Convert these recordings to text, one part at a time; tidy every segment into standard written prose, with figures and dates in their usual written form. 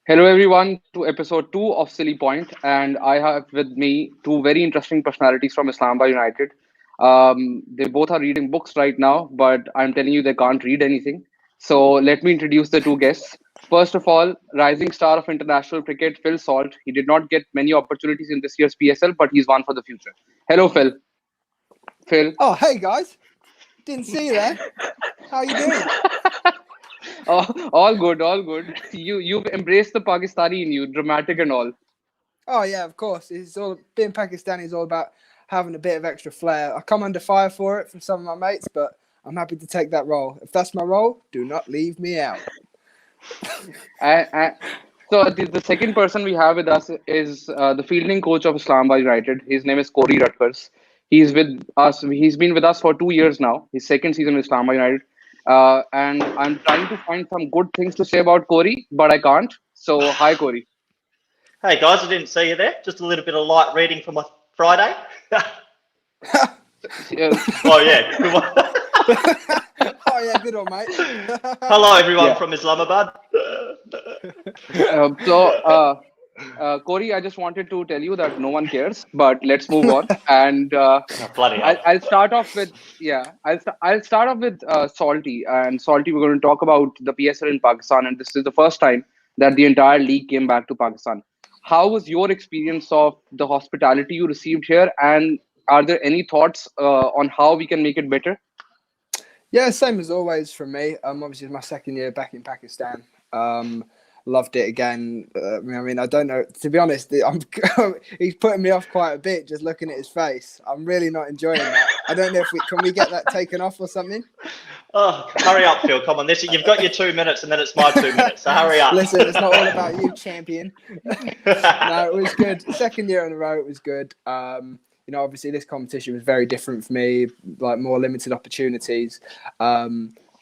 Hello, everyone, to episode 2 of Silly Point, and I have with me two very interesting personalities from Islamabad United. They both are reading books right now, but I'm telling you they can't read anything. So let me introduce the two guests. First of all, rising star of international cricket, Phil Salt. He did not get many opportunities in this year's PSL, but he's one for the future. Hello, Phil. Phil. Oh, hey guys. Didn't see you there. How you doing? All good, all good. You've embraced the Pakistani in you, dramatic and all. Oh yeah, of course. It's all being Pakistani is all about having a bit of extra flair. I come under fire for it from some of my mates, but I'm happy to take that role. If that's my role, do not leave me out. And so the second person we have with us is the fielding coach of Islamabad United. His name is Corey Rutgers. He's with us. He's been with us for 2 years now. His second season with Islamabad United. And I'm trying to find some good things to say about Corey, but I can't. So hi, Corey. Hey guys, I didn't see you there. Just a little bit of light reading for my Friday. Oh yeah, good one. Oh yeah, good one, mate. Hello everyone Yeah. from Islamabad. Corey, I just wanted to tell you that no one cares, but let's move on. And Oh, bloody hell. I'll start off with I'll start off with Salty. And Salty, we're going to talk about the PSL in Pakistan, and this is the first time that the entire league came back to Pakistan. How was your experience of the hospitality you received here, and are there any thoughts on how we can make it better? Yeah, same as always from me. Obviously it's my second year back in Pakistan. Loved it again. I don't know. To be honest, he's putting me off quite a bit just looking at his face. I'm really not enjoying that. I don't know if we get that taken off or something. Oh, hurry up, Phil. Come on. You've got your 2 minutes and then it's my 2 minutes. So hurry up. Listen, it's not all about you, champion. No, it was good. Second year in a row, it was good. Obviously this competition was very different for me, like more limited opportunities.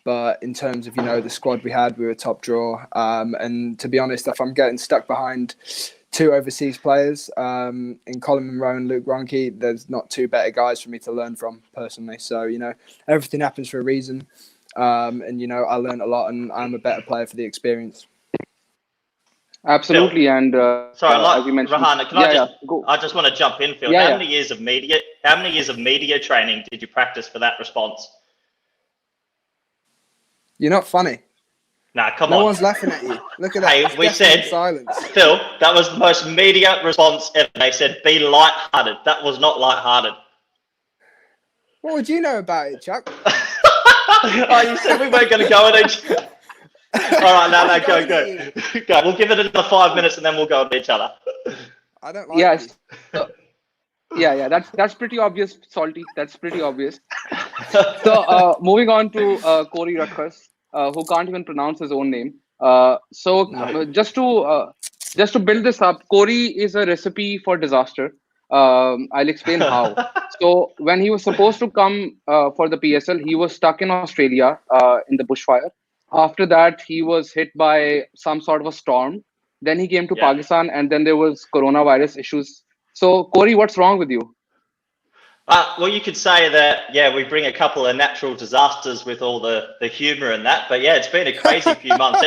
But in terms of, the squad we had, we were top draw. And to be honest, if I'm getting stuck behind two overseas players, in Colin Monroe and Luke Ronke, there's not two better guys for me to learn from personally. So, everything happens for a reason. I learned a lot and I'm a better player for the experience. Absolutely. Phil. And Sorry, as you mentioned, Rahana, go. I just want to jump in, Phil. How many years of media training did you practice for that response? You're not funny. Nah, come No on. one's laughing at you. Look at that. Hey, It's we deafening said, silence. Phil, that was the most media response ever. They said, be light-hearted. That was not light-hearted. What would you know about it, Chuck? Oh, you said we weren't going to go at each other. All right, no, go. Go. We'll give it another 5 minutes and then we'll go at each other. I don't like Yes. you. That's pretty obvious, Salty. That's pretty obvious. So moving on to Corey Rutgers, who can't even pronounce his own name. Just to build this up, Corey is a recipe for disaster. I'll explain how. So when he was supposed to come for the PSL, he was stuck in Australia in the bushfire. After that, he was hit by some sort of a storm. Then he came to Pakistan, and then there was coronavirus issues. So, Corey, what's wrong with you? Well, you could say that, we bring a couple of natural disasters with all the humour and that. But, it's been a crazy few months.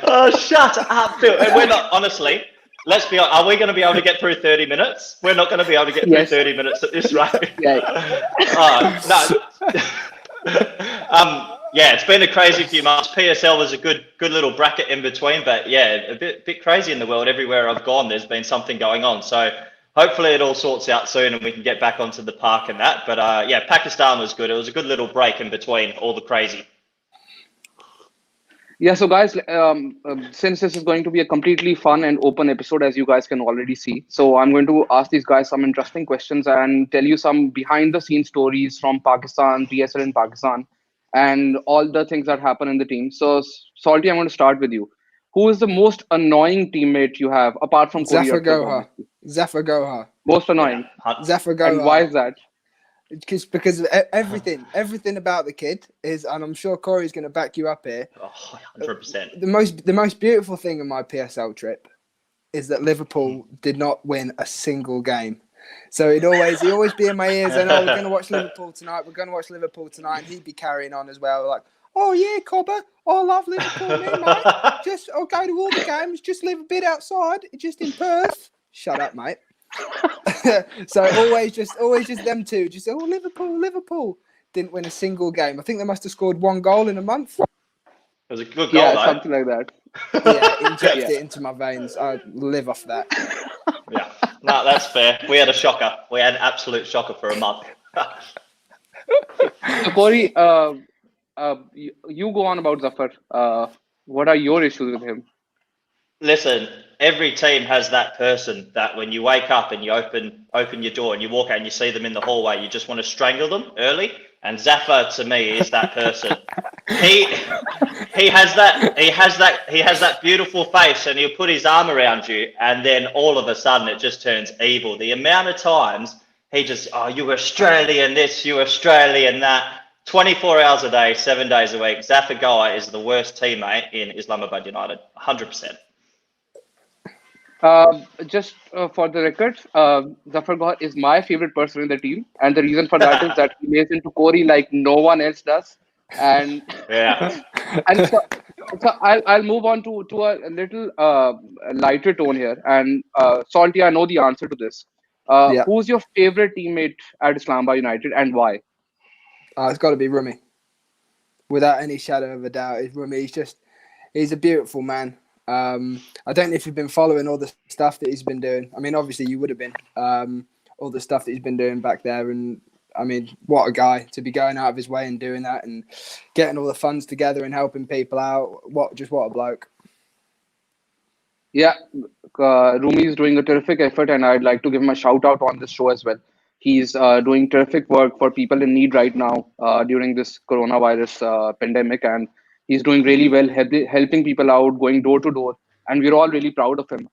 Oh, shut up, Phil. And we're not, honestly, let's be honest, are we going to be able to get through 30 minutes? We're not going to be able to get through 30 minutes at this rate. It's been a crazy few months. PSL was a good little bracket in between, but a bit crazy in the world. Everywhere I've gone, there's been something going on. So hopefully it all sorts out soon and we can get back onto the park and that. But Pakistan was good. It was a good little break in between all the crazy. Yeah, so guys, since this is going to be a completely fun and open episode, as you guys can already see, so I'm going to ask these guys some interesting questions and tell you some behind-the-scenes stories from Pakistan, PSL in Pakistan, and all the things that happen in the team. So, Salty, I'm going to start with you. Who is the most annoying teammate you have, apart from Corey? Zafar Gohar. Most annoying. Zafar Gohar. And why is that? Because everything about the kid is, and I'm sure Corey's going to back you up here. 100%. The most beautiful thing in my PSL trip is that Liverpool did not win a single game. So he'd always be in my ears and, we're going to watch Liverpool tonight. We're going to watch Liverpool tonight. And he'd be carrying on as well. Like, oh, yeah, Cobber. I love Liverpool, me, mate. I'll go to all the games. Just live a bit outside, just in Perth. Shut up, mate. So always just them two. Just, oh, Liverpool. Didn't win a single game. I think they must have scored 1 goal in a month. It was a good goal, Yeah, something like that. Yeah, inject it into my veins. I live off that. Yeah, no, that's fair. We had a shocker. We had an absolute shocker for a month. So Corey, you go on about Zafar. What are your issues with him? Listen, every team has that person that when you wake up and you open your door and you walk out and you see them in the hallway, you just want to strangle them early. And Zafar to me is that person. He has that beautiful face, and he'll put his arm around you, and then all of a sudden it just turns evil. The amount of times he just, oh, you Australian this, you Australian that. 24 hours a day, 7 days a week. Zafar Goa is the worst teammate in Islamabad United, 100%. Just for the record, Zafar Goa is my favorite person in the team, and the reason for that is that he lays into Corey like no one else does. And yeah, and so I'll move on to a little lighter tone here. And Salty, I know the answer to this. Who's your favorite teammate at Islamabad United, and why? It's got to be Rumi. Without any shadow of a doubt, it's Rumi. He's a beautiful man. I don't know if you've been following all the stuff that he's been doing. I mean, obviously you would have been. All the stuff that he's been doing back there, and I mean, what a guy to be going out of his way and doing that and getting all the funds together and helping people out. What a bloke. Yeah, Rumi is doing a terrific effort, and I'd like to give him a shout out on this show as well. He's doing terrific work for people in need right now during this coronavirus pandemic, and he's doing really well, helping people out, going door to door, and we're all really proud of him.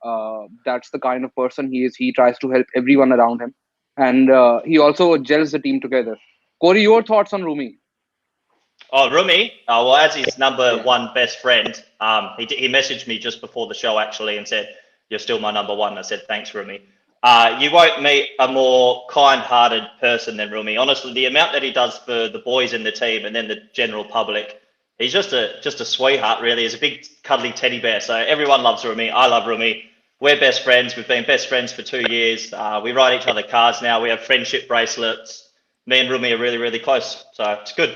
That's the kind of person he is. He tries to help everyone around him, and he also gels the team together. Corey, your thoughts on Rumi? Oh, Rumi, well, as his number one best friend, he messaged me just before the show actually and said, "You're still my number one." I said, "Thanks, Rumi." You won't meet a more kind-hearted person than Rumi. Honestly, the amount that he does for the boys in the team and then the general public, he's just a sweetheart, really. He's a big, cuddly teddy bear. So everyone loves Rumi. I love Rumi. We're best friends. We've been best friends for 2 years. We ride each other cars now. We have friendship bracelets. Me and Rumi are really, really close. So it's good.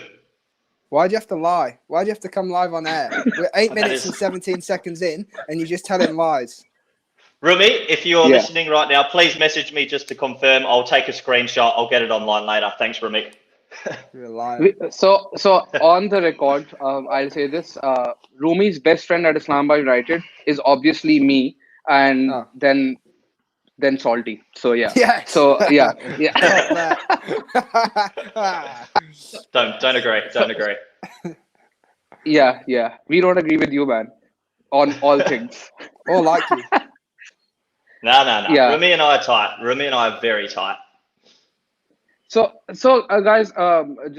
Why'd you have to lie? Why'd you have to come live on air? We're 8 minutes and 17 seconds in, and you're just telling lies. Rumi, if you're listening right now, please message me just to confirm. I'll take a screenshot. I'll get it online later. Thanks, Rumi. You're a liar. So on the record, I'll say this: Rumi's best friend at Islamabad United is obviously me, and then Salty. So yeah. Yes. So yeah. Don't agree. Don't agree. Yeah. We don't agree with you, man, on all things. Or like you. No. Yeah. Rumi and I are tight. Rumi and I are very tight. So guys,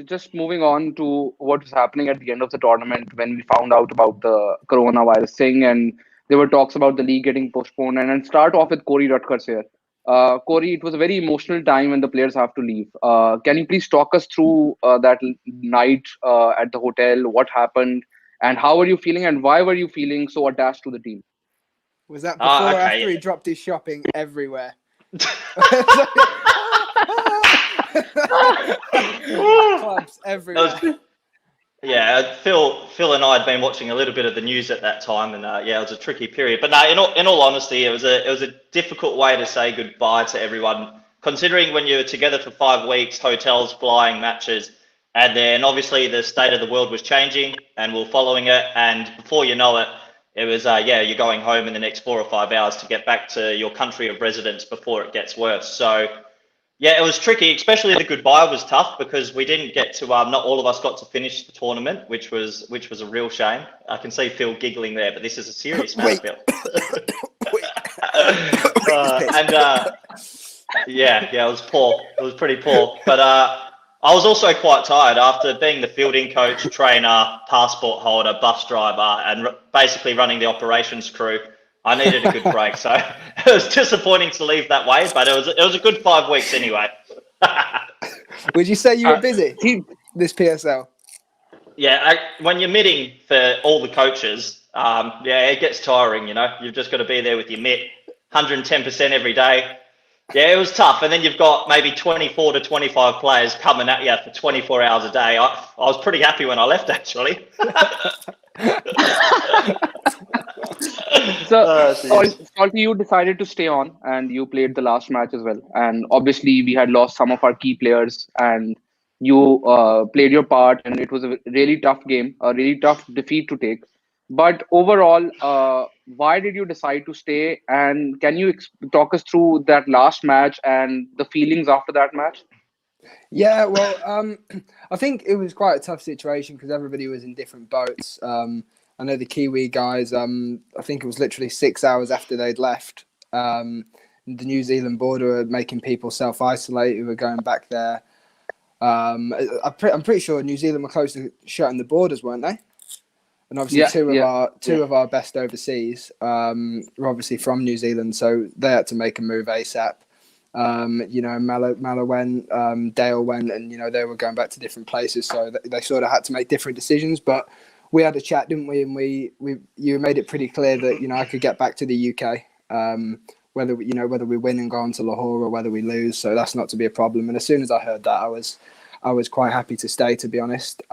just moving on to what was happening at the end of the tournament when we found out about the coronavirus thing, and there were talks about the league getting postponed. And start off with Corey Rutgers here. Corey, it was a very emotional time when the players have to leave. Can you please talk us through that night at the hotel? What happened, and how were you feeling, and why were you feeling so attached to the team? Was that before or after he dropped his shopping everywhere? Clubs everywhere. Yeah, Phil and I had been watching a little bit of the news at that time, and it was a tricky period. But no, in all honesty, it was a difficult way to say goodbye to everyone, considering when you were together for 5 weeks, hotels, flying, matches, and then obviously the state of the world was changing, and we're following it, and before you know it, it was you're going home in the next 4 or 5 hours to get back to your country of residence before it gets worse. So. Yeah, it was tricky, especially the goodbye was tough because we didn't get to, not all of us got to finish the tournament, which was a real shame. I can see Phil giggling there, but this is a serious matter, Phil. It was poor. It was pretty poor. But I was also quite tired after being the fielding coach, trainer, passport holder, bus driver, and basically running the operations crew. I needed a good break, so it was disappointing to leave that way, but it was a good 5 weeks anyway. Would you say you were busy this PSL? Yeah, when you're mitting for all the coaches, it gets tiring. You've just got to be there with your mitt, 110% every day. Yeah, it was tough. And then you've got maybe 24 to 25 players coming at you for 24 hours a day. I was pretty happy when I left, actually. So, Salty, you decided to stay on and you played the last match as well. And obviously, we had lost some of our key players, and you played your part, and it was a really tough game, a really tough defeat to take. But overall, why did you decide to stay? And can you talk us through that last match and the feelings after that match? Yeah, well, I think it was quite a tough situation because everybody was in different boats. I know the Kiwi guys, I think it was literally 6 hours after they'd left. The New Zealand border were making people self-isolate who were going back there. I'm pretty sure New Zealand were close to shutting the borders, weren't they? And obviously two of our best overseas were obviously from New Zealand, so they had to make a move ASAP. Mala went, Dale went, and they were going back to different places, so they sort of had to make different decisions. But we had a chat, didn't we? And you made it pretty clear that I could get back to the UK, whether we win and go on to Lahore or whether we lose. So that's not to be a problem. And as soon as I heard that, I was quite happy to stay, to be honest.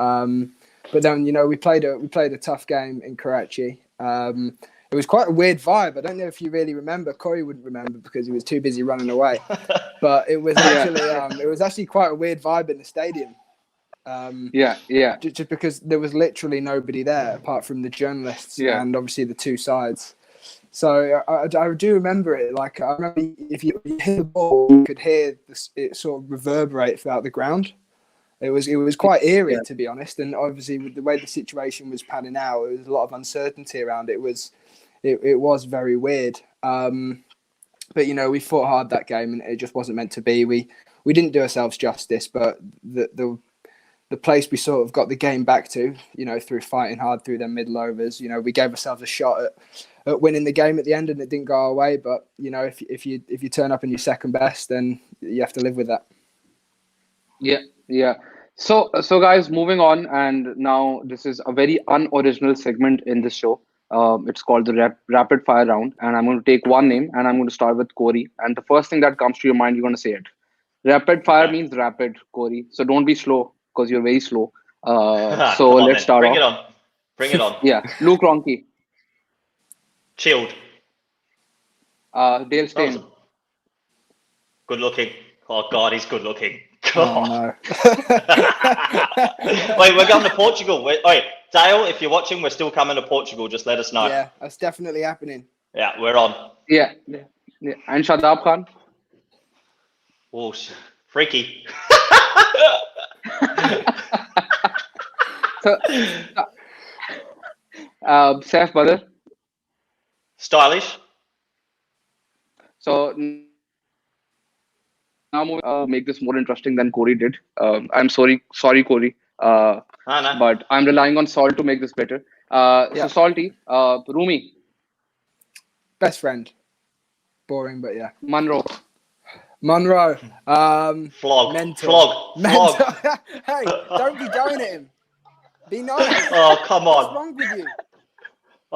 But then we played a tough game in Karachi. It was quite a weird vibe. I don't know if you really remember. Corey wouldn't remember because he was too busy running away. But it was actually quite a weird vibe in the stadium. Just because there was literally nobody there apart from the journalists and obviously the two sides. So I do remember it. Like, I remember if you hit the ball, you could hear it sort of reverberate throughout the ground. It was quite eerie, to be honest. And obviously, with the way the situation was panning out, there was a lot of uncertainty around it. It was very weird. But we fought hard that game, and it just wasn't meant to be. We didn't do ourselves justice, but the place we sort of got the game back to, through fighting hard through their middle overs. We gave ourselves a shot at winning the game at the end, and it didn't go our way. But if you turn up and you're second best, then you have to live with that. Yeah. So guys, moving on, and now this is a very unoriginal segment in this show. It's called the rapid fire round, and I'm going to take one name, and I'm going to start with Corey. And the first thing that comes to your mind, you're going to say it. Rapid fire means rapid, Corey. So don't be slow because you're very slow. So let's start off. Bring it on. Yeah, Luke Ronke. Chilled. Dale Steyn. Good looking. Oh God, he's good looking. Oh, no. Wait, we're going to Portugal. Wait, Dale, if you're watching, we're still coming to Portugal. Just let us know. Yeah, that's definitely happening. Yeah, we're on. Yeah. And Shadab Khan. Oh, freaky. So, Saif Badr. Stylish. So now make this more interesting than Corey did. I'm sorry, Corey. No. But I'm relying on Salt to make this better. So Salty, Rumi. Best friend. Boring, but yeah. Monroe. Flog. Mental. Hey, don't be going at him. Be nice. Oh, come on. What's wrong with you?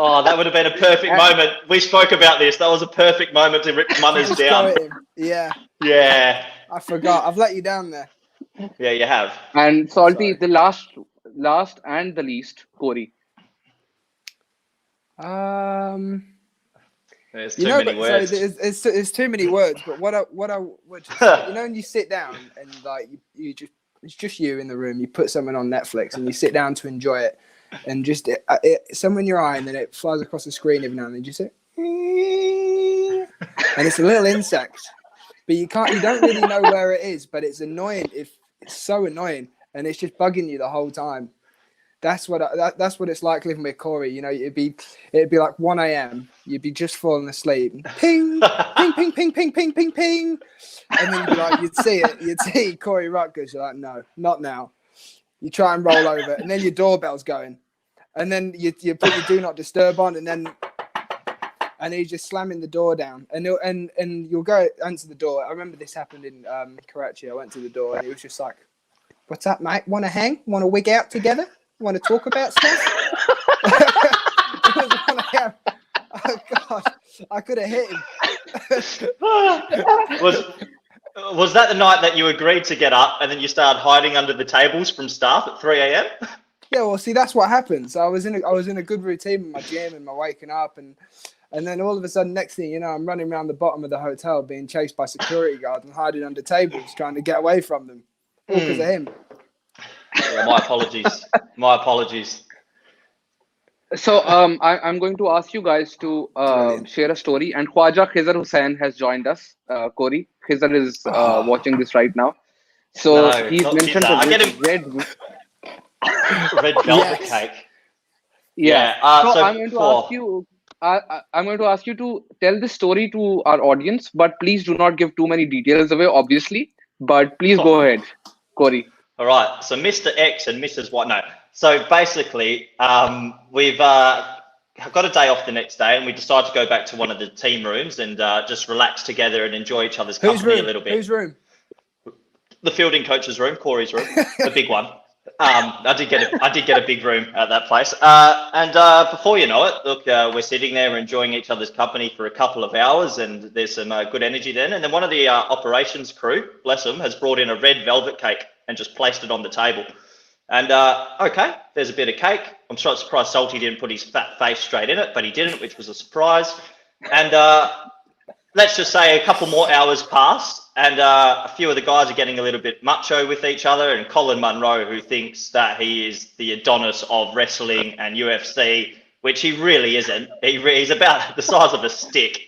Oh, that would have been a perfect moment. We spoke about this. That was a perfect moment to rip Munners down. Yeah. Yeah. I forgot. I've let you down there. Yeah, you have. And Salty, the last and the least, Corey. There's too many words. So it's too many words. But what I would, when you sit down and like you just, it's just you in the room. You put something on Netflix and you sit down to enjoy it, and just something in your eye, and then it flies across the screen every now and then. You say, and it's a little insect, but you don't really know where it is. But it's annoying. It's so annoying, and it's just bugging you the whole time. That's what it's like living with Corey. It'd be like 1 a.m. You'd be just falling asleep. Ping, ping, ping, ping, ping, ping, ping, ping. And then you'd see it. You'd see Corey Rutgers. You're like, no, not now. You try and roll over, and then your doorbell's going, and then you put your do not disturb on, and then and he's just slamming the door down, and you'll go answer the door. I remember this happened in Karachi. I went to the door, and he was just like, "What's up, mate? Want to hang? Want to wig out together? Want to talk about stuff?" Oh God, I could have hit him. Was that the night that you agreed to get up and then you started hiding under the tables from staff at 3 a.m.? Yeah, well, see, that's what happens. I was in a good routine with my gym and my waking up, and then all of a sudden, next thing you know, I'm running around the bottom of the hotel being chased by security guards and hiding under tables, trying to get away from them, all because of him. Yeah, my apologies. My apologies. So I'm going to ask you guys to share a story. And Khwaja Khizar Hussain has joined us. Corey Khizar is watching this right now. So No, he's not mentioned Khizar. I get him. Red velvet cake. Yeah. So I'm going to ask you. I'm going to ask you to tell this story to our audience, but please do not give too many details away, obviously. But please go ahead, Corey. All right. So Mr. X and Mrs. White. No. So basically, we've got a day off the next day, and we decided to go back to one of the team rooms and just relax together and enjoy each other's company a little bit. Whose room? The fielding coach's room, Corey's room, the big one. I did get a big room at that place. And before you know it, look, we're sitting there enjoying each other's company for a couple of hours, and there's some good energy then. And then one of the operations crew, bless them, has brought in a red velvet cake and just placed it on the table. And okay, there's a bit of cake. I'm surprised Salty didn't put his fat face straight in it, but he didn't, which was a surprise. And let's just say a couple more hours pass, and a few of the guys are getting a little bit macho with each other. And Colin Munro, who thinks that he is the Adonis of wrestling and UFC, which he really isn't. He's about the size of a stick.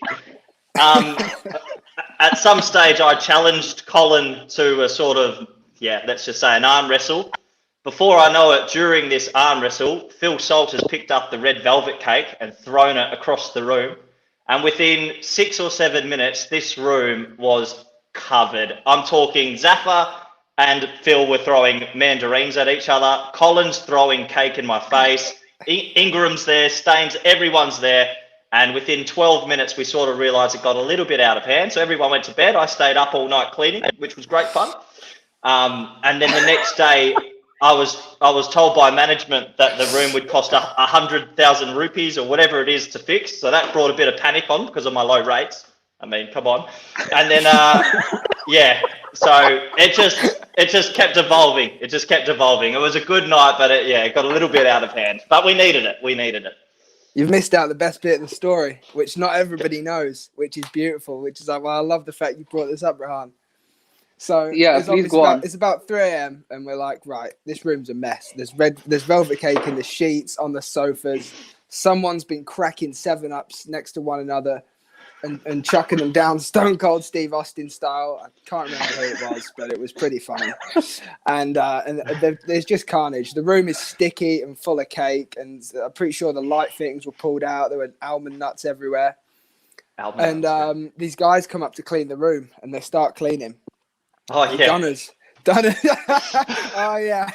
At some stage, I challenged Colin to a sort of, let's just say an arm wrestle. Before I know it, during this arm wrestle, Phil Salt has picked up the red velvet cake and thrown it across the room. And within 6 or 7 minutes, this room was covered. I'm talking Zaffa and Phil were throwing mandarins at each other. Colin's throwing cake in my face. Ingram's there, Staines, everyone's there. And within 12 minutes, we sort of realized it got a little bit out of hand. So everyone went to bed. I stayed up all night cleaning, which was great fun. And then the next day, I was told by management that the room would cost 100,000 rupees or whatever it is to fix. So that brought a bit of panic on because of my low rates. I mean, come on. And then, so it just kept evolving. It just kept evolving. It was a good night, but it got a little bit out of hand. But we needed it. We needed it. You've missed out the best bit of the story, which not everybody knows, which is beautiful, which is like, well, I love the fact you brought this up, Rahan. So please go on. It's about 3 a.m. and we're like, right, this room's a mess. There's velvet cake in the sheets, on the sofas. Someone's been cracking 7-Ups next to one another and chucking them down Stone Cold Steve Austin style. I can't remember who it was, but it was pretty funny. And there's just carnage. The room is sticky and full of cake, and I'm pretty sure the light fittings were pulled out. There were almond nuts everywhere. These guys come up to clean the room, and they start cleaning. Oh, yeah. Dunners. Oh, yeah.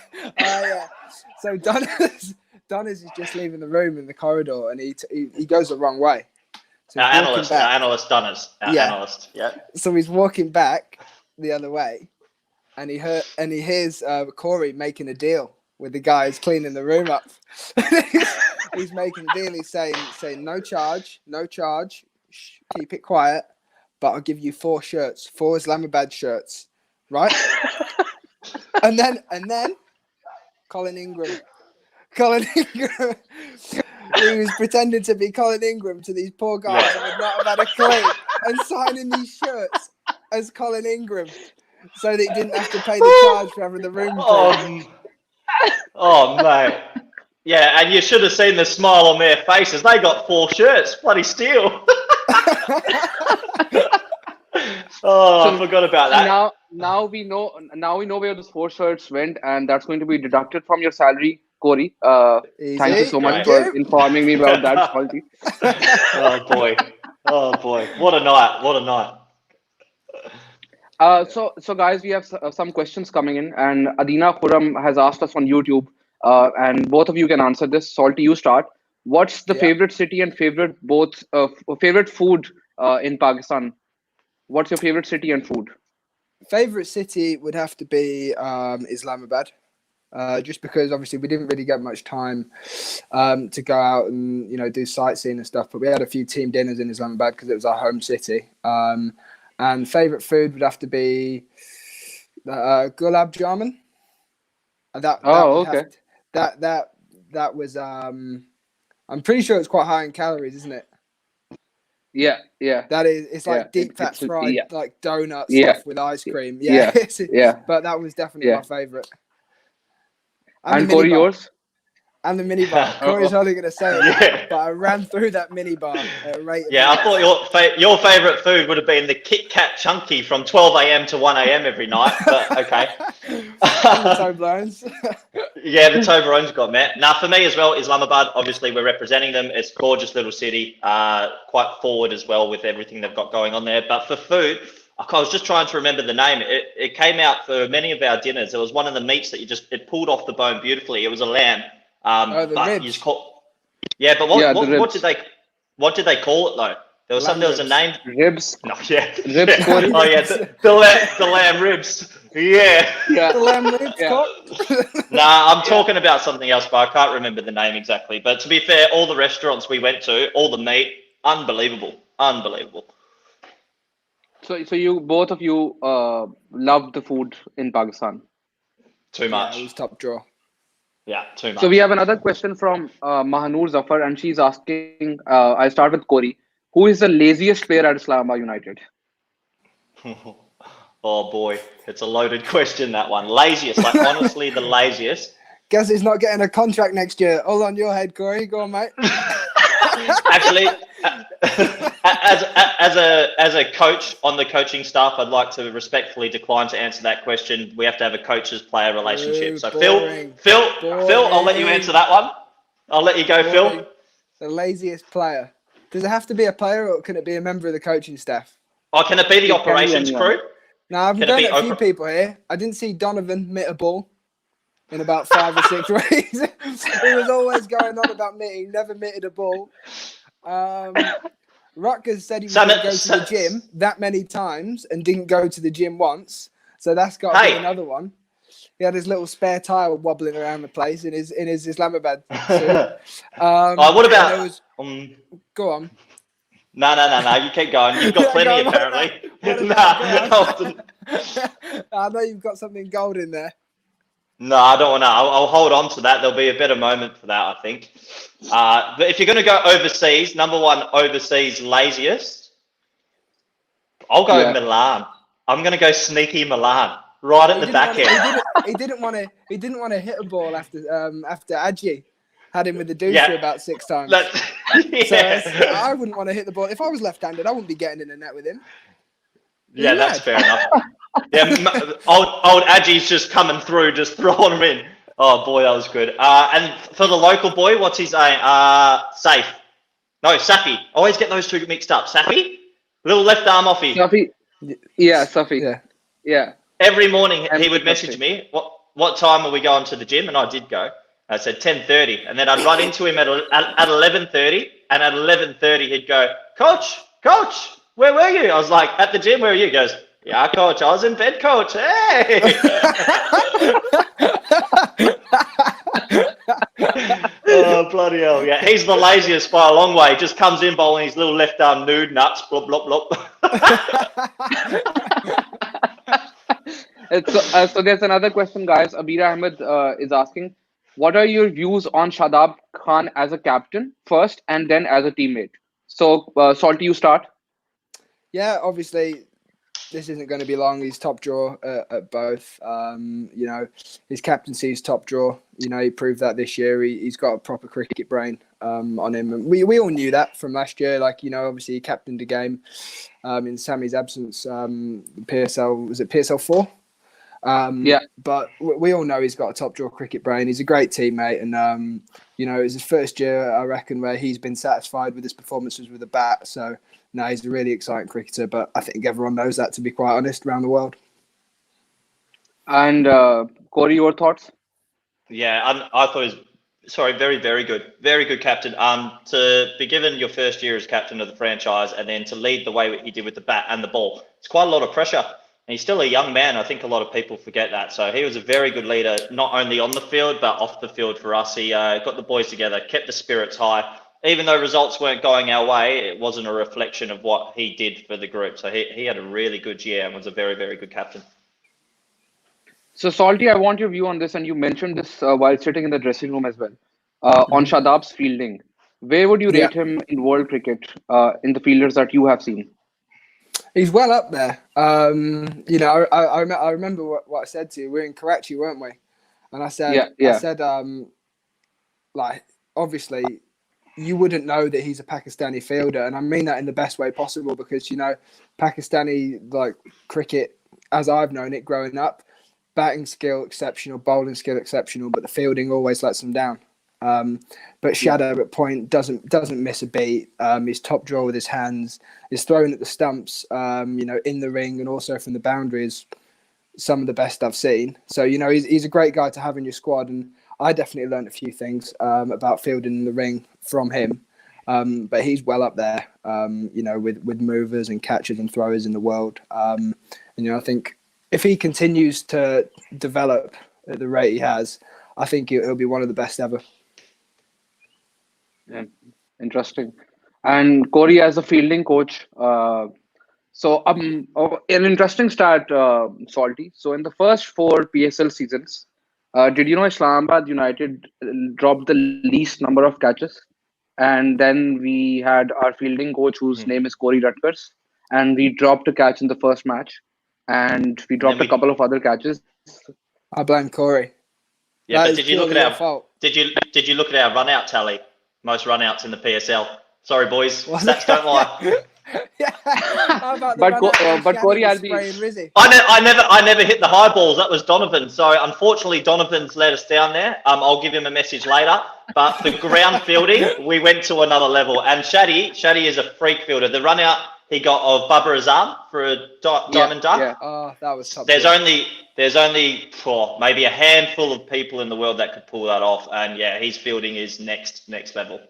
So Dunners is just leaving the room in the corridor, and he goes the wrong way. So analyst Dunners. Analyst. Yeah. So he's walking back the other way, and he hears Corey making a deal with the guys cleaning the room up. He's making a deal. He's saying no charge, shh, keep it quiet, but I'll give you 4 shirts, 4 Islamabad shirts. Right, and then Colin Ingram, he was pretending to be Colin Ingram to these poor guys that would not have had a clue, and signing these shirts as Colin Ingram, so that he didn't have to pay the charge for having the room cleaned. Oh mate, yeah, and you should have seen the smile on their faces. They got 4 shirts, bloody steal. Oh, I forgot about that. Now we know where those 4 shirts went, and that's going to be deducted from your salary, Corey. Thank you so much for informing me about that, Salty. Oh boy, what a night! So guys, we have some questions coming in, and Adina Khurram has asked us on YouTube, and both of you can answer this. Salty, you start. What's the Yeah. favorite city and favorite favorite food in Pakistan? What's your favorite city and food? Favorite city would have to be Islamabad. Just because obviously we didn't really get much time to go out and do sightseeing and stuff, but we had a few team dinners in Islamabad because it was our home city. And favorite food would have to be gulab jamun. Okay. That was I'm pretty sure it's quite high in calories, isn't it? Yeah. It's like Yeah, deep fat it's fried like donut Yeah. stuff with ice cream. Yeah. Yeah. But that was definitely Yeah. my favorite. And Corey, yours? And the minibar. Corey's only going to say it, but I ran through that minibar at a rate of I thought your favourite food would have been the Kit Kat Chunky from 12 a.m. to 1 a.m. every night, but okay. And the Toblerones. Yeah, the Toblerones got met. Now, for me as well, Islamabad, obviously we're representing them. It's a gorgeous little city, quite forward as well with everything they've got going on there. But for food, I was just trying to remember the name. It came out for many of our dinners. It was one of the meats that it pulled off the bone beautifully. It was a lamb. The but ribs. But what did they call it though? There was a name. Ribs. No, yeah. Ribs, Corey. Oh yeah, the lamb ribs. Yeah. The lamb ribs. Nah, I'm talking about something else, but I can't remember the name exactly. But to be fair, all the restaurants we went to, all the meat, unbelievable. So you both of you loved the food in Pakistan. Too much. Yeah, it was top draw. Yeah, too much. So we have another question from Mahanur Zafar, and she's asking. I start with Corey. Who is the laziest player at Islamabad United? Oh boy, it's a loaded question, that one. Laziest, like honestly, the laziest. Guess he's not getting a contract next year. All on your head, Corey. Go on, mate. Actually, as a coach on the coaching staff, I'd like to respectfully decline to answer that question. We have to have a coaches-player relationship. Ooh, So boring. Phil, I'll let you answer that one. I'll let you go, Boring. Phil. The laziest player. Does it have to be a player, or can it be a member of the coaching staff? Oh, can it be the operations crew? Now, I've Can it done be a few people here. I didn't see Donovan mitt a ball in about 5 or 6 weeks. He was always going on about mitting, never mitted a ball. Rutgers said he was going to go to the gym that many times and didn't go to the gym once. So that's got to be another one. He had his little spare tire wobbling around the place in his Islamabad suit. What about... Go on. No, you keep going. You've got plenty, apparently. I know you've got something gold in there. No, I don't want to. I'll hold on to that. There'll be a better moment for that, I think. But if you're going to go overseas, number one overseas laziest, I'll go Milan. I'm going to go sneaky Milan, right at the back end. He didn't want to hit a ball after Adji had him with the deucer about 6 times. So I wouldn't want to hit the ball. If I was left-handed, I wouldn't be getting in the net with him. Yeah, that's fair enough. Yeah, old Adji's just coming through, just throwing him in. Oh boy, that was good. And for the local boy, what's his name? Saif. No, Safi. I always get those two mixed up. Safi? Little left arm offie. Safi. Yeah, Safi. Yeah. Every morning he would message me, what time are we going to the gym? And I did go. I said 10:30, and then I'd run into him at 11:30, and at 11:30 he'd go, Coach, where were you? I was like, at the gym. Where are you? He goes, yeah, Coach, I was in bed, Coach. Hey. Oh, bloody hell. Yeah, he's the laziest by a long way. Just comes in bowling his little left arm nude nuts, blop, blop, blop. So there's another question, guys. Abir Ahmed is asking, what are your views on Shadab Khan as a captain first and then as a teammate? So, Salty, you start. Yeah, obviously, this isn't going to be long. He's top draw at both. His captaincy is top draw. He proved that this year. He's got a proper cricket brain on him. And we all knew that from last year. Obviously, he captained the game in Sammy's absence. PSL, was it PSL 4? But we all know he's got a top draw cricket brain. He's a great teammate, and it's his first year, I reckon, where he's been satisfied with his performances with the bat. So no, he's a really exciting cricketer. But I think everyone knows that, to be quite honest, around the world. And Corey, your thoughts? Yeah, I thought Sorry, very, very good captain. To be given your first year as captain of the franchise and then to lead the way he did with the bat and the ball, it's quite a lot of pressure. And he's still a young man. I think a lot of people forget that. So he was a very good leader, not only on the field but off the field for us. He got the boys together, kept the spirits high. Even though results weren't going our way, it wasn't a reflection of what he did for the group. So he had a really good year and was a very, very good captain. So, Salty, I want your view on this, and you mentioned this while sitting in the dressing room as well. On Shadab's fielding, where would you rate him in world cricket in the fielders that you have seen? He's well up there. You know, I remember what I said to you. We're in Karachi, weren't we? And I said, like, obviously, you wouldn't know that he's a Pakistani fielder, and I mean that in the best way possible because, you know, Pakistani like cricket, as I've known it growing up, batting skill exceptional, bowling skill exceptional, but the fielding always lets them down. But Shadab at point doesn't miss a beat. His top draw with his hands, his throwing at the stumps, you know, in the ring and also from the boundaries, some of the best I've seen. So, you know, he's a great guy to have in your squad, and I definitely learned a few things about fielding in the ring from him. But he's well up there, you know, with movers and catchers and throwers in the world. And, you know, I think if he continues to develop at the rate he has, I think he'll be one of the best ever. Yeah, interesting. And Corey, as a fielding coach, an interesting stat, Salty. So in the first 4 PSL seasons, did you know Islamabad United dropped the least number of catches? And then we had our fielding coach, whose name is Corey Rutgers, and we dropped a catch in the first match, and we dropped a couple of other catches. I blame Corey. Yeah, but did you look at did you look at our run out tally? Most run outs in the PSL. Sorry, boys. Stats don't lie. But Corey, I never hit the high balls. That was Donovan. So unfortunately, Donovan's let us down there. I'll give him a message later. But the ground fielding, we went to another level. And Shadi is a freak fielder. The run out he got of Bubba Azam for a diamond duck. Yeah. Oh, that was top. There's only maybe a handful of people in the world that could pull that off. And yeah, his fielding is next level.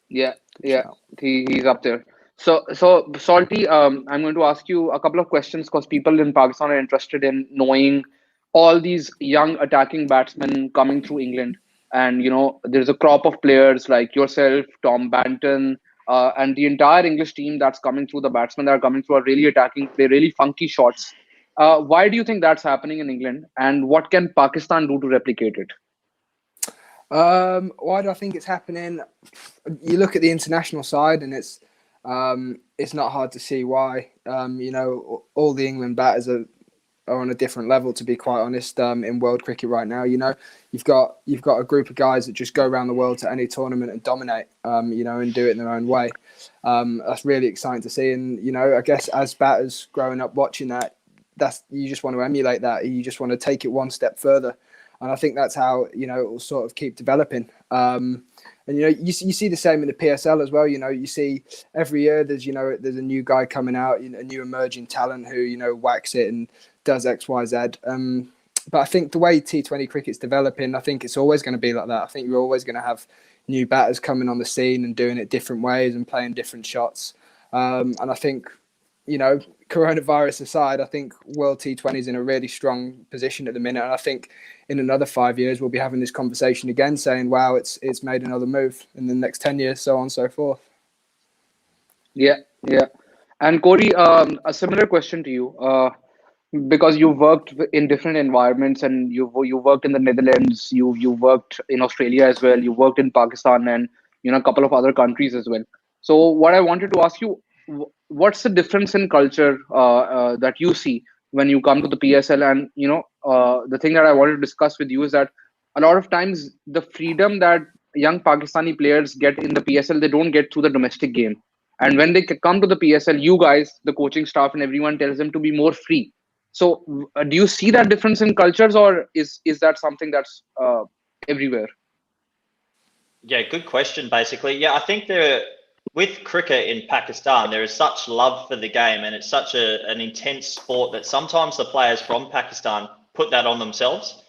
Yeah, he's up there. So Salty, I'm going to ask you a couple of questions because people in Pakistan are interested in knowing all these young attacking batsmen coming through England. And, you know, there's a crop of players like yourself, Tom Banton, and the entire English team that's coming through. The batsmen that are coming through are really attacking, play really funky shots. Why do you think that's happening in England? And what can Pakistan do to replicate it? Why do I think it's happening? You look at the international side, and it's not hard to see why. You know, all the England batters are on a different level, to be quite honest. In world cricket right now, you know, you've got a group of guys that just go around the world to any tournament and dominate. You know, and do it in their own way. That's really exciting to see. And you know, I guess as batters growing up watching that, you just want to emulate that. You just want to take it one step further. And I think that's how, you know, it will sort of keep developing. And, you know, you see the same in the PSL as well. You know, you see every year there's a new guy coming out, you know, a new emerging talent who, you know, whacks it and does X, Y, Z. But I think the way T20 cricket's developing, I think it's always going to be like that. I think you're always going to have new batters coming on the scene and doing it different ways and playing different shots. And I think, you know, coronavirus aside, I think World T20 is in a really strong position at the minute. And I think in another 5 years, we'll be having this conversation again saying, wow, it's made another move in the next 10 years, so on and so forth. Yeah. And Corey, a similar question to you, because you've worked in different environments and you worked in the Netherlands, you worked in Australia as well, you worked in Pakistan and, you know, a couple of other countries as well. So what I wanted to ask you, what's the difference in culture that you see when you come to the PSL? And, you know, the thing that I wanted to discuss with you is that a lot of times the freedom that young Pakistani players get in the PSL, they don't get through the domestic game. And when they come to the PSL, you guys, the coaching staff and everyone tells them to be more free. So do you see that difference in cultures, or is that something that's everywhere? Yeah, good question, basically. Yeah, I think with cricket in Pakistan, there is such love for the game and it's such an intense sport that sometimes the players from Pakistan put that on themselves.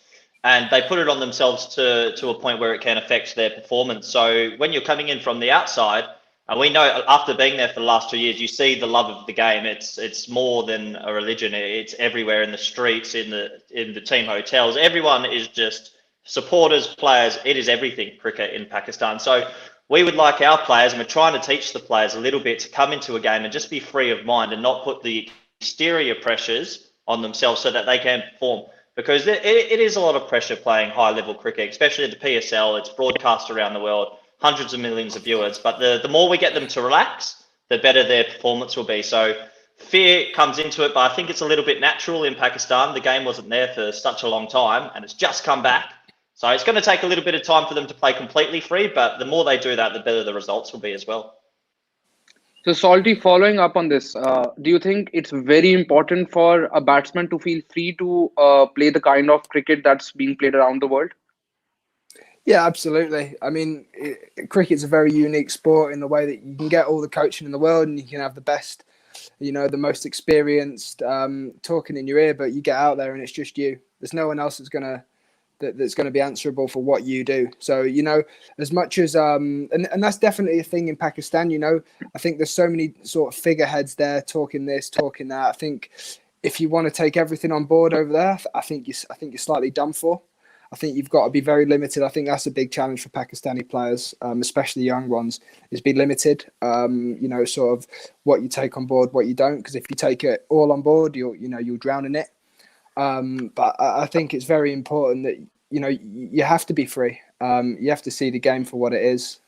and they put it on themselves to a point where it can affect their performance. So when you're coming in from the outside, and we know after being there for the last 2 years, you see the love of the game. It's more than a religion. It's everywhere in the streets, in the team hotels. Everyone is just supporters, players. It is everything, cricket in Pakistan. So we would like our players, and we're trying to teach the players a little bit to come into a game and just be free of mind and not put the exterior pressures on themselves so that they can perform. Because it is a lot of pressure playing high-level cricket, especially at the PSL. It's broadcast around the world, hundreds of millions of viewers. But the more we get them to relax, the better their performance will be. So fear comes into it, but I think it's a little bit natural in Pakistan. The game wasn't there for such a long time, and it's just come back. So it's going to take a little bit of time for them to play completely free, but the more they do that, the better the results will be as well. So, Salty, following up on this, do you think it's very important for a batsman to feel free to play the kind of cricket that's being played around the world? Yeah, absolutely. I mean, cricket's a very unique sport in the way that you can get all the coaching in the world and you can have the best, the most experienced talking in your ear, but you get out there and it's just you. There's no one else that's going to be answerable for what you do. So, as much as and that's definitely a thing in Pakistan. I think there's so many sort of figureheads there talking this, talking that. I think if you want to take everything on board over there, I think you're slightly done for. I think you've got to be very limited. I think that's a big challenge for Pakistani players, especially young ones, is be limited. Sort of what you take on board, what you don't. Because if you take it all on board, you'll drown in it. But I think it's very important that you have to be free. You have to see the game for what it is.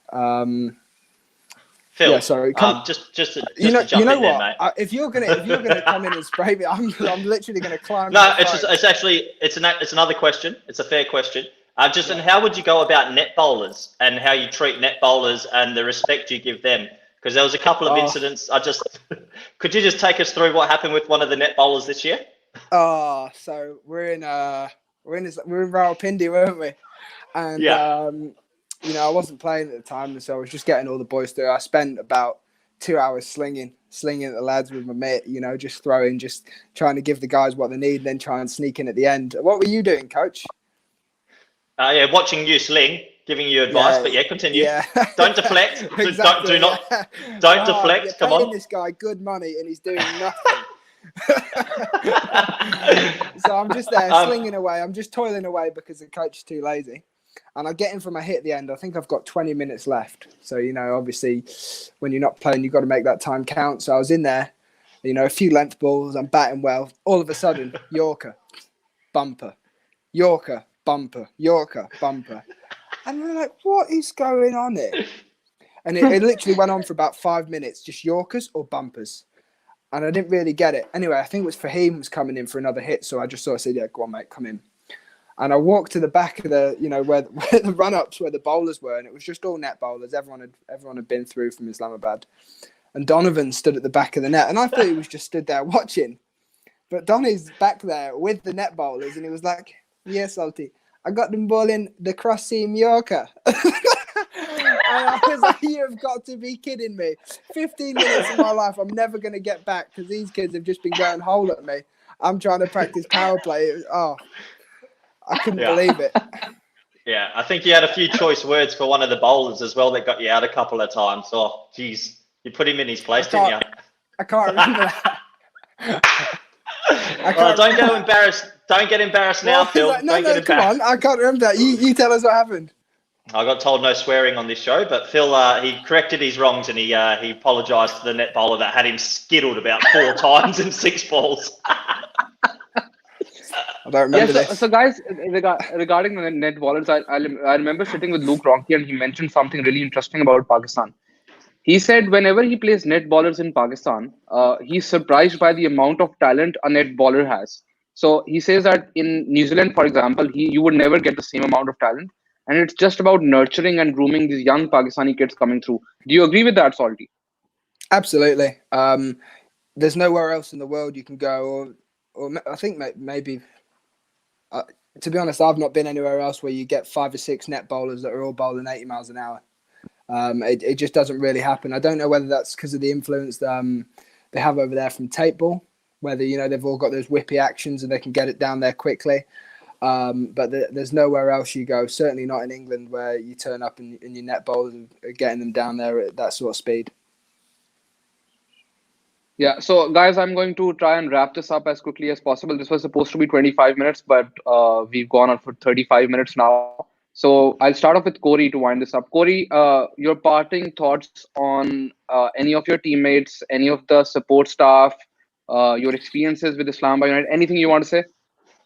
Phil, yeah, sorry. Just to jump in there, mate. If you're gonna come in and spray me, I'm literally gonna climb. No, it's another question. It's a fair question. And how would you go about net bowlers and how you treat net bowlers and the respect you give them? Because there was a couple of incidents. Could you just take us through what happened with one of the net bowlers this year? So we're in Rawalpindi, weren't we? And yeah. I wasn't playing at the time, and so I was just getting all the boys through. I spent about 2 hours slinging at the lads with my mate, just throwing, just trying to give the guys what they need, and then try and sneak in at the end. What were you doing, coach? Watching you sling, giving you advice, but continue. Yeah. Don't deflect. Exactly, Don't deflect. You're Come paying on. This guy good money, and he's doing nothing. So I'm just there slinging away. I'm just toiling away because the coach is too lazy. And I get in for my hit at the end. I think I've got 20 minutes left. So, obviously, when you're not playing, you've got to make that time count. So I was in there, a few length balls. I'm batting well. All of a sudden, Yorker, bumper, Yorker, bumper, Yorker, bumper. And we're like, what is going on here? And it literally went on for about 5 minutes, just Yorkers or bumpers. And I didn't really get it. Anyway, I think it was Fahim was coming in for another hit. So I just sort of said, yeah, go on, mate, come in. And I walked to the back of the, where the run-ups, where the bowlers were, and it was just all net bowlers. Everyone had been through from Islamabad. And Donovan stood at the back of the net, and I thought he was just stood there watching. But Donny's back there with the net bowlers, and he was like, yeah, Salty, I got them bowling the cross-seam Yorker. And I was like, you've got to be kidding me. 15 minutes of my life I'm never going to get back because these kids have just been going whole at me. I'm trying to practice power play. I couldn't believe it. Yeah, I think you had a few choice words for one of the bowlers as well that got you out a couple of times. Oh, geez, you put him in his place, didn't you? I can't remember that. Don't get embarrassed. Don't get embarrassed now, Phil. Come on. I can't remember that. You tell us what happened. I got told no swearing on this show, but Phil, he corrected his wrongs and he apologised to the net bowler that had him skittled about 4 times in 6 balls. I don't remember this. So guys, regarding the net bowlers, I remember sitting with Luke Ronchi and he mentioned something really interesting about Pakistan. He said whenever he plays net bowlers in Pakistan, he's surprised by the amount of talent a net bowler has. So he says that in New Zealand, for example, you would never get the same amount of talent. And it's just about nurturing and grooming these young Pakistani kids coming through. Do you agree with that, Salty? Absolutely. There's nowhere else in the world you can go, or I think maybe... to be honest, I've not been anywhere else where you get 5 or 6 net bowlers that are all bowling 80 miles an hour. It just doesn't really happen. I don't know whether that's because of the influence they have over there from tape ball, whether they've all got those whippy actions and they can get it down there quickly. But there's nowhere else you go. Certainly not in England, where you turn up and your net bowlers are getting them down there at that sort of speed. Yeah, so guys, I'm going to try and wrap this up as quickly as possible. This was supposed to be 25 minutes, but we've gone on for 35 minutes now. So I'll start off with Corey to wind this up. Corey, your parting thoughts on any of your teammates, any of the support staff, your experiences with Islamabad United, anything you want to say?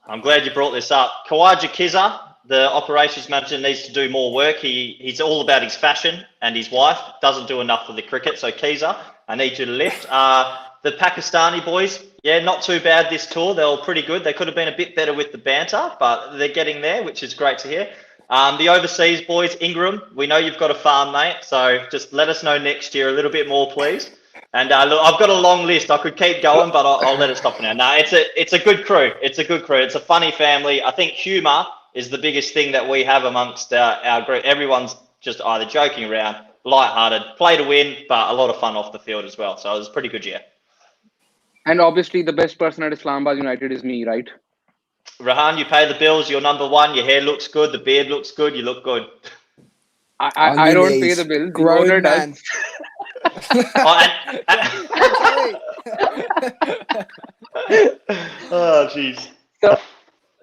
I'm glad you brought this up. Kawaja Kizza, the operations manager, needs to do more work. He's all about his fashion, and his wife doesn't do enough for the cricket. So Kizza, I need you to lift. The Pakistani boys, yeah, not too bad this tour. They were pretty good. They could have been a bit better with the banter, but they're getting there, which is great to hear. The overseas boys, Ingram, we know you've got a farm, mate. So just let us know next year a little bit more, please. And look, I've got a long list. I could keep going, but I'll let it stop for now. No, it's a good crew. It's a good crew. It's a funny family. I think humour is the biggest thing that we have amongst our group. Everyone's just either joking around, lighthearted, play to win, but a lot of fun off the field as well. So it was a pretty good year. And obviously, the best person at Islamabad United is me, right? Rahan, you pay the bills. You're number one. Your hair looks good. The beard looks good. You look good. I don't pay the bills. The owner does. Oh, jeez.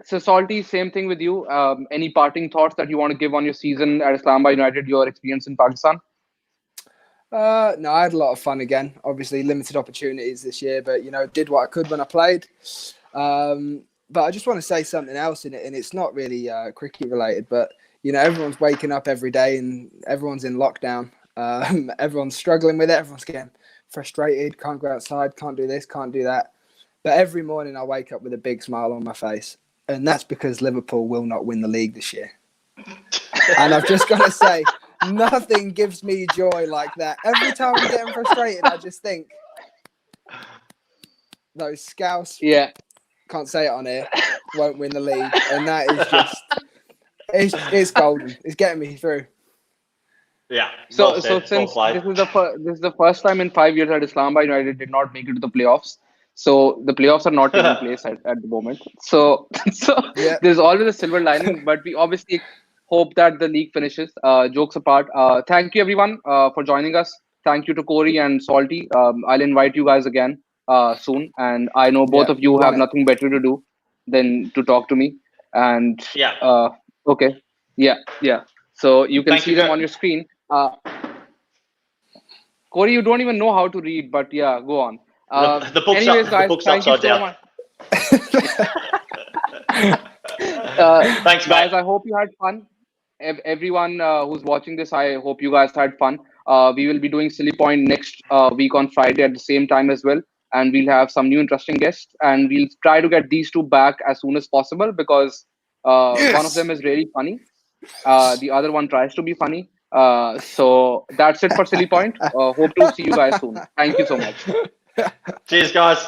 So Salty, same thing with you. Any parting thoughts that you want to give on your season at Islamabad United, your experience in Pakistan? No, I had a lot of fun again. Obviously, limited opportunities this year, but did what I could when I played. But I just want to say something else in it, and it's not really cricket related. But everyone's waking up every day, and everyone's in lockdown. Everyone's struggling with it. Everyone's getting frustrated. Can't go outside. Can't do this. Can't do that. But every morning I wake up with a big smile on my face, and that's because Liverpool will not win the league this year. And I've just got to say, nothing gives me joy like that. Every time I'm getting frustrated, I just think those Scouts, can't say it on here, won't win the league, and that is just it's golden. It's getting me through. Yeah. So since this is the first time in 5 years that Islamabad United did not make it to the playoffs. So the playoffs are not taking place at the moment. So there's always a silver lining, but we obviously hope that the league finishes. Jokes apart, thank you everyone for joining us. Thank you to Corey and Salty. I'll invite you guys again soon, and I know both of you have nothing better to do than to talk to me. And okay, so you can see them on your screen. Corey, you don't even know how to read, but go on. The book's anyways, guys, the book's thank you upside so much. Thanks, guys. mate. I hope you had fun. Everyone who's watching this, I hope you guys had fun. We will be doing Silly Point next week on Friday at the same time as well. And we'll have some new interesting guests. And we'll try to get these two back as soon as possible because one of them is really funny. The other one tries to be funny. So that's it for Silly Point. Hope to see you guys soon. Thank you so much. Cheers, guys.